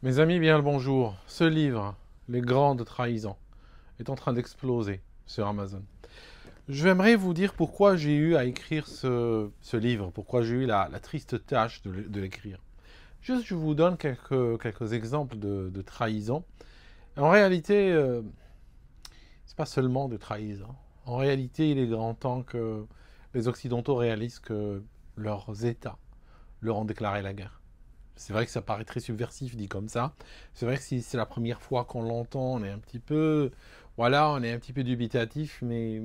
Mes amis, bien le bonjour. Ce livre, Les Grandes Trahisons, est en train d'exploser sur Amazon. J'aimerais vous dire pourquoi j'ai eu à écrire ce livre, pourquoi j'ai eu la triste tâche de l'écrire. Juste, je vous donne quelques exemples de trahisons. En réalité, c'est pas seulement de trahison. En réalité, il est grand temps que les Occidentaux réalisent que leurs États leur ont déclaré la guerre. C'est vrai que ça paraît très subversif dit comme ça. C'est vrai que si c'est la première fois qu'on l'entend, on est un petit peu, voilà, on est un petit peu dubitatif, mais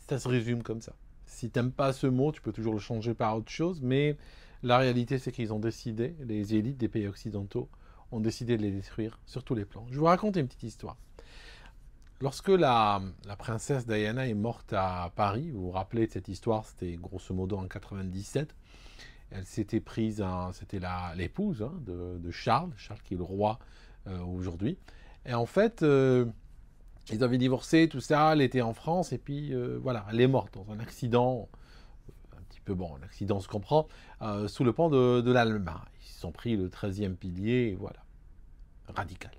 ça se résume comme ça. Si t'aimes pas ce mot, tu peux toujours le changer par autre chose, mais la réalité c'est qu'ils ont décidé, les élites des pays occidentaux ont décidé de les détruire sur tous les plans. Je vous raconte une petite histoire. Lorsque la princesse Diana est morte à Paris, vous vous rappelez de cette histoire, c'était grosso modo en 97. Elle s'était prise, c'était l'épouse de Charles, Charles qui est le roi aujourd'hui. Et en fait, ils avaient divorcé, tout ça, elle était en France, et puis voilà, elle est morte dans un accident, un petit peu, bon, un accident se comprend, sous le pont de l'Allemagne. Ils se sont pris le 13e pilier, et voilà, radical.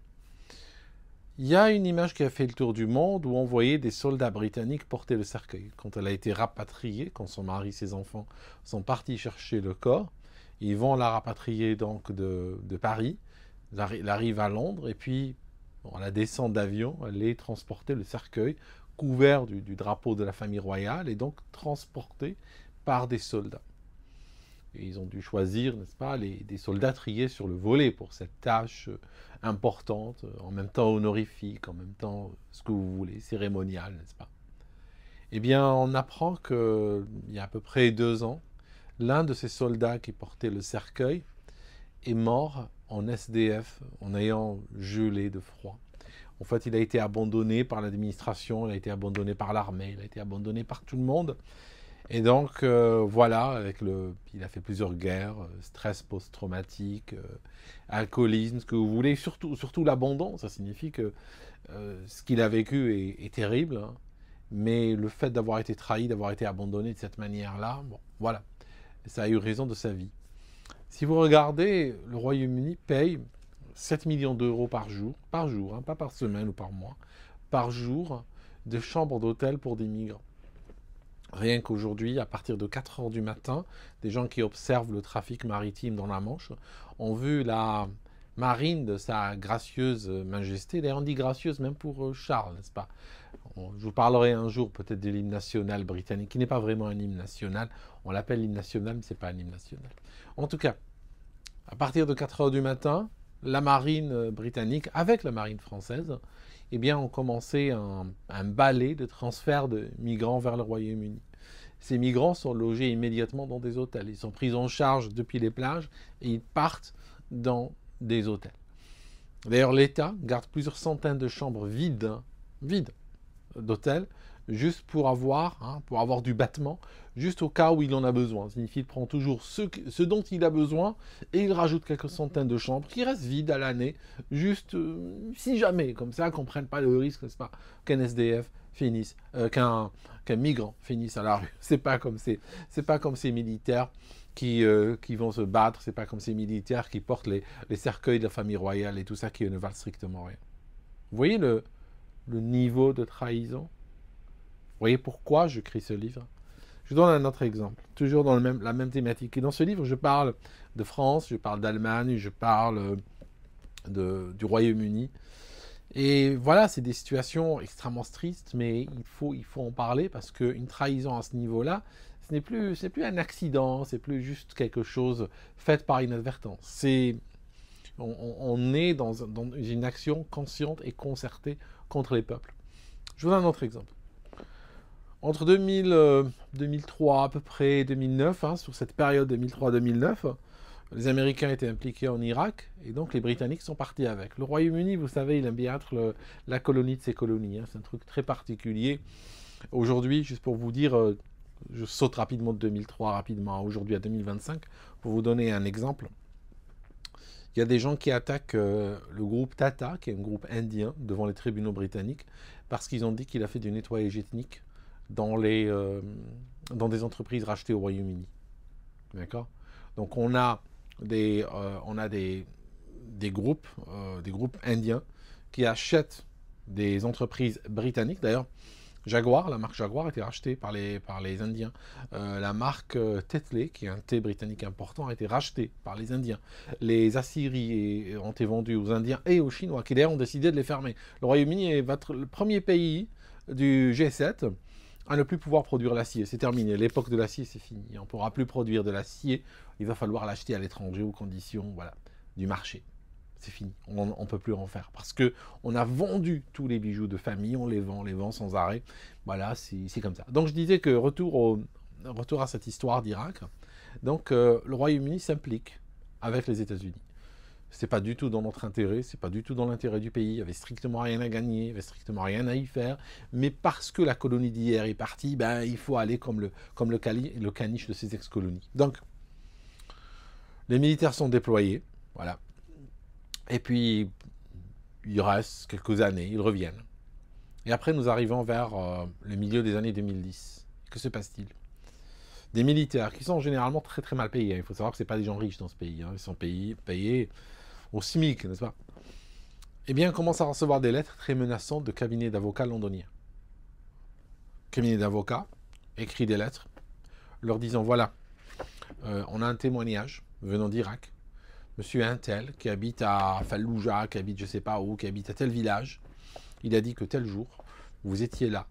Il y a une image qui a fait le tour du monde où on voyait des soldats britanniques porter le cercueil. Quand elle a été rapatriée, quand son mari et ses enfants sont partis chercher le corps, ils vont la rapatrier donc de Paris, elle arrive à Londres, et puis bon, à la descente d'avion, elle est transportée, le cercueil, couvert du drapeau de la famille royale, et donc transporté par des soldats. Et ils ont dû choisir, n'est-ce pas, des soldats triés sur le volet pour cette tâche importante, en même temps honorifique, en même temps ce que vous voulez, cérémonial, n'est-ce pas? Eh bien, on apprend qu'il y a à peu près 2 ans, l'un de ces soldats qui portait le cercueil est mort en SDF, en ayant gelé de froid. En fait, il a été abandonné par l'administration, il a été abandonné par l'armée, il a été abandonné par tout le monde. Et donc, voilà, il a fait plusieurs guerres, stress post-traumatique, alcoolisme, ce que vous voulez, surtout l'abandon. Ça signifie que ce qu'il a vécu est terrible, hein, mais le fait d'avoir été trahi, d'avoir été abandonné de cette manière-là, bon, voilà, ça a eu raison de sa vie. Si vous regardez, le Royaume-Uni paye 7 millions d'euros par jour, hein, pas par semaine ou par mois, par jour, de chambres d'hôtel pour des migrants. Rien qu'aujourd'hui, à partir de 4 heures du matin, des gens qui observent le trafic maritime dans la Manche ont vu la marine de sa gracieuse majesté. D'ailleurs, on dit gracieuse même pour Charles, n'est-ce pas? Je vous parlerai un jour peut-être de l'hymne national britannique, qui n'est pas vraiment un hymne national. On l'appelle l'hymne national, mais ce n'est pas un hymne national. En tout cas, à partir de 4 heures du matin, la marine britannique, avec la marine française, eh bien, ont commencé un balai de transfert de migrants vers le Royaume-Uni. Ces migrants sont logés immédiatement dans des hôtels. Ils sont pris en charge depuis les plages et ils partent dans des hôtels. D'ailleurs, l'État garde plusieurs centaines de chambres vides d'hôtels, juste pour avoir du battement, juste au cas où il en a besoin. Ça signifie qu'il prend toujours ce dont il a besoin et il rajoute quelques centaines de chambres qui restent vides à l'année, juste si jamais, comme ça, qu'on ne prenne pas le risque, n'est-ce pas, qu'un SDF finisse, qu'un migrant finisse à la rue. C'est pas comme ces militaires qui vont se battre, c'est pas comme ces militaires qui portent les cercueils de la famille royale et tout ça qui ne valent strictement rien. Vous voyez le niveau de trahison? Vous voyez pourquoi j'écris ce livre? Je vous donne un autre exemple, toujours dans la même thématique. Et dans ce livre, je parle de France, je parle d'Allemagne, je parle du Royaume-Uni. Et voilà, c'est des situations extrêmement tristes, mais il faut en parler parce qu'une trahison à ce niveau-là, c'est plus un accident, c'est plus juste quelque chose fait par inadvertance. On est dans une action consciente et concertée contre les peuples. Je vous donne un autre exemple. Entre 2003 à peu près 2009, hein, sur cette période 2003-2009, les Américains étaient impliqués en Irak et donc les Britanniques sont partis avec. Le Royaume-Uni, vous savez, il aime bien être la colonie de ses colonies. Hein, c'est un truc très particulier. Aujourd'hui, juste pour vous dire, je saute rapidement de 2003 rapidement aujourd'hui à 2025 pour vous donner un exemple. Il y a des gens qui attaquent le groupe Tata, qui est un groupe indien, devant les tribunaux britanniques, parce qu'ils ont dit qu'il a fait du nettoyage ethnique dans des entreprises rachetées au Royaume-Uni. D'accord? Donc on a des des groupes indiens qui achètent des entreprises britanniques. D'ailleurs, Jaguar, la marque Jaguar a été rachetée par les Indiens. La marque Tetley, qui est un thé britannique important, a été rachetée par les Indiens. Les aciéries ont été vendues aux Indiens et aux Chinois, qui d'ailleurs ont décidé de les fermer. Le Royaume-Uni est le premier pays du G7 à ne plus pouvoir produire l'acier. C'est terminé. L'époque de l'acier, c'est fini. On ne pourra plus produire de l'acier. Il va falloir l'acheter à l'étranger aux conditions du marché. C'est fini, on ne peut plus en faire. Parce qu'on a vendu tous les bijoux de famille, on les vend sans arrêt. Voilà, c'est comme ça. Donc je disais que retour à cette histoire d'Irak, donc le Royaume-Uni s'implique avec les États-Unis. C'est pas du tout dans notre intérêt, c'est pas du tout dans l'intérêt du pays, il n'y avait strictement rien à gagner, il n'y avait strictement rien à y faire, mais parce que la colonie d'hier est partie, ben, il faut aller comme le caniche de ces ex-colonies. Donc, les militaires sont déployés, voilà. Et puis, il reste quelques années, ils reviennent. Et après, nous arrivons vers le milieu des années 2010. Que se passe-t-il? Des militaires qui sont généralement très très mal payés. Il faut savoir que ce n'est pas des gens riches dans ce pays. Ils sont payés au SMIC, n'est-ce pas? Eh bien, ils commencent à recevoir des lettres très menaçantes de cabinets d'avocats londoniens. Cabinet d'avocats écrit des lettres leur disant, voilà, on a un témoignage venant d'Irak. Monsieur Intel, qui habite à Fallujah, qui habite je ne sais pas où, qui habite à tel village, il a dit que tel jour, vous étiez là,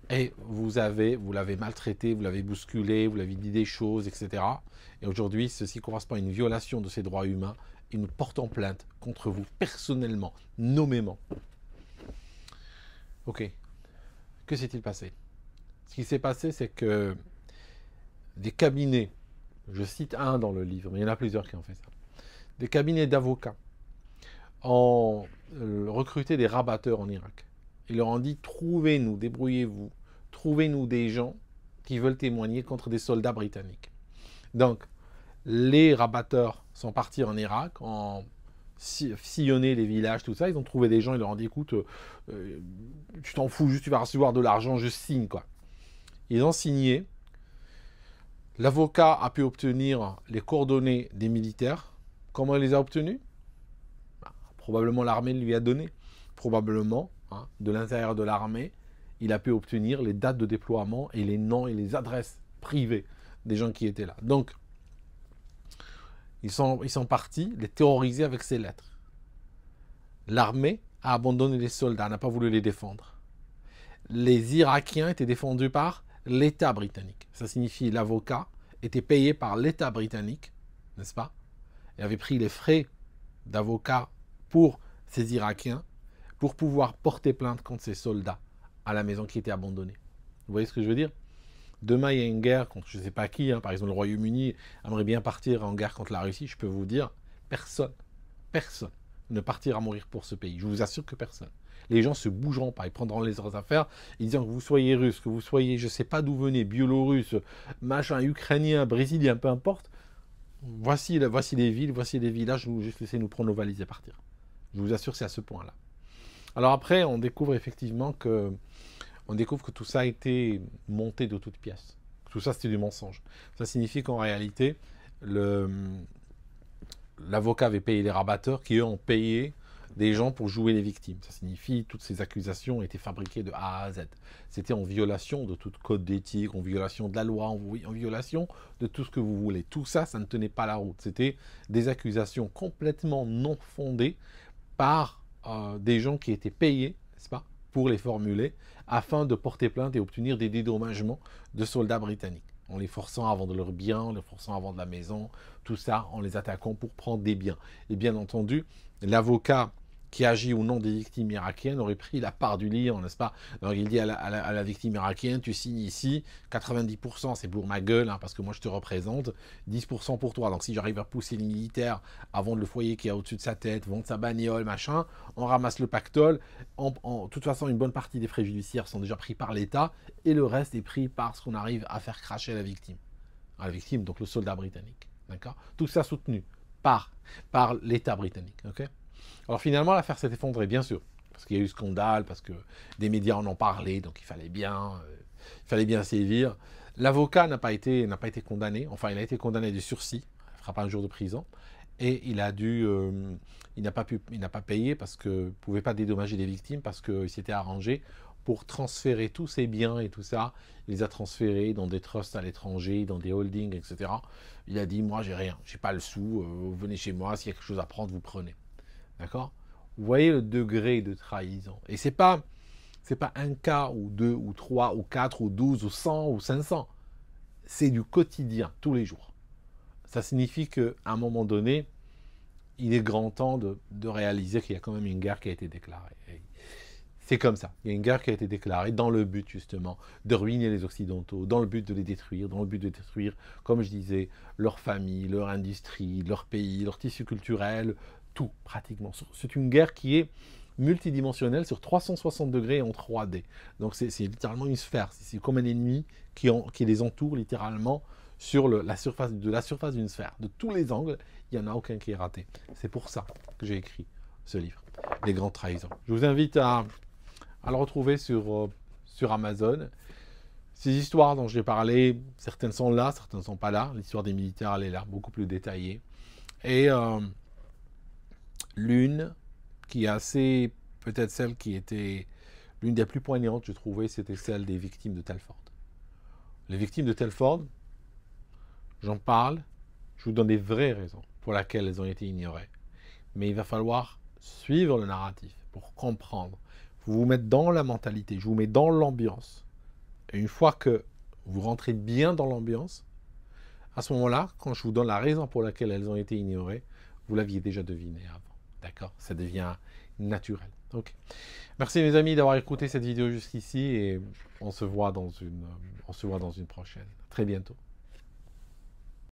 et vous l'avez maltraité, vous l'avez bousculé, vous l'avez dit des choses, etc. Et aujourd'hui, ceci correspond à une violation de ses droits humains, et nous portons plainte contre vous, personnellement, nommément. Ok. Que s'est-il passé? Ce qui s'est passé, c'est que des cabinets, je cite un dans le livre, mais il y en a plusieurs qui ont fait ça, des cabinets d'avocats ont recruté des rabatteurs en Irak. Ils leur ont dit, trouvez-nous, débrouillez-vous, trouvez-nous des gens qui veulent témoigner contre des soldats britanniques. Donc, les rabatteurs sont partis en Irak, ont sillonné les villages, tout ça. Ils ont trouvé des gens, ils leur ont dit, écoute, tu t'en fous, juste tu vas recevoir de l'argent, je signe, quoi. Ils ont signé. L'avocat a pu obtenir les coordonnées des militaires. Comment il les a obtenus? Probablement l'armée lui a donné. Probablement, de l'intérieur de l'armée, il a pu obtenir les dates de déploiement et les noms et les adresses privées des gens qui étaient là. Donc, ils sont partis les terroriser avec ces lettres. L'armée a abandonné les soldats, n'a pas voulu les défendre. Les Irakiens étaient défendus par l'État britannique. Ça signifie l'avocat était payé par l'État britannique, n'est-ce pas? Et avait pris les frais d'avocat pour ces Irakiens pour pouvoir porter plainte contre ces soldats à la maison qui était abandonnée. Vous voyez ce que je veux dire? Demain, il y a une guerre contre je ne sais pas qui, par exemple le Royaume-Uni aimerait bien partir en guerre contre la Russie, je peux vous dire, personne ne partira mourir pour ce pays. Je vous assure que personne. Les gens se bougeront pas, ils prendront leurs affaires, ils diront que vous soyez russe, que vous soyez, je ne sais pas d'où venez, biélorusse, machin, ukrainien, brésilien, peu importe. Voici les villes, voici les villages, vous juste laissez nous prendre nos valises et partir. Je vous assure, c'est à ce point-là. Alors après, on découvre effectivement que tout ça a été monté de toutes pièces. Tout ça, c'était du mensonge. Ça signifie qu'en réalité, l'avocat avait payé les rabatteurs qui, eux, ont payé des gens pour jouer les victimes. Ça signifie que toutes ces accusations étaient fabriquées de A à Z. C'était en violation de toute code d'éthique, en violation de la loi, en violation de tout ce que vous voulez. Tout ça, ça ne tenait pas la route. C'était des accusations complètement non fondées par des gens qui étaient payés, n'est-ce pas, pour les formuler, afin de porter plainte et obtenir des dédommagements de soldats britanniques. En les forçant à vendre leurs biens, en les forçant à vendre la maison, tout ça, en les attaquant pour prendre des biens. Et bien entendu, l'avocat qui agit au nom des victimes irakiennes aurait pris la part du lion, n'est-ce pas? Alors il dit à la victime irakienne, tu signes ici, 90% c'est pour ma gueule, parce que moi je te représente, 10% pour toi. Donc si j'arrive à pousser les militaires à vendre le foyer qui est au-dessus de sa tête, vendre sa bagnole, machin, on ramasse le pactole. De toute façon, une bonne partie des frais judiciaires sont déjà pris par l'État, et le reste est pris par ce qu'on arrive à faire cracher la victime. La victime, donc le soldat britannique. D'accord? Tout ça soutenu par l'État britannique. Ok? Alors finalement, l'affaire s'est effondrée, bien sûr, parce qu'il y a eu scandale, parce que des médias en ont parlé, donc il fallait bien sévir. L'avocat n'a pas été condamné, enfin il a été condamné du sursis, il ne fera pas un jour de prison, et il n'a pas payé parce que ne pouvait pas dédommager les victimes parce qu'il s'était arrangé pour transférer tous ses biens et tout ça. Il les a transférés dans des trusts à l'étranger, dans des holdings, etc. Il a dit, moi j'ai rien, j'ai pas le sou, vous venez chez moi, s'il y a quelque chose à prendre, vous prenez. D'accord? Vous voyez le degré de trahison. Et c'est pas un cas ou deux ou trois ou quatre ou 12 ou 100 ou 500. C'est du quotidien, tous les jours. Ça signifie qu'à un moment donné, il est grand temps de réaliser qu'il y a quand même une guerre qui a été déclarée. C'est comme ça. Il y a une guerre qui a été déclarée dans le but, justement, de ruiner les Occidentaux, dans le but de les détruire, dans le but de détruire, comme je disais, leur famille, leur industrie, leur pays, leur tissu culturel, tout, pratiquement. C'est une guerre qui est multidimensionnelle sur 360 degrés en 3D. Donc c'est littéralement une sphère. C'est comme un ennemi qui les entoure littéralement sur la surface d'une sphère. De tous les angles, il n'y en a aucun qui est raté. C'est pour ça que j'ai écrit ce livre, Les Grandes Trahisons. Je vous invite à le retrouver sur Amazon. Ces histoires dont j'ai parlé, certaines sont là, certaines ne sont pas là. L'histoire des militaires, elle est là, beaucoup plus détaillée. Et l'une qui est assez, peut-être celle qui était l'une des plus poignantes, je trouvais, c'était celle des victimes de Telford. Les victimes de Telford, j'en parle, je vous donne des vraies raisons pour lesquelles elles ont été ignorées. Mais il va falloir suivre le narratif pour comprendre. Vous vous mettez dans la mentalité, je vous mets dans l'ambiance. Et une fois que vous rentrez bien dans l'ambiance, à ce moment-là, quand je vous donne la raison pour laquelle elles ont été ignorées, vous l'aviez déjà deviné avant. D'accord? Ça devient naturel. Ok. Merci mes amis d'avoir écouté cette vidéo jusqu'ici et on se voit dans une prochaine. Très bientôt.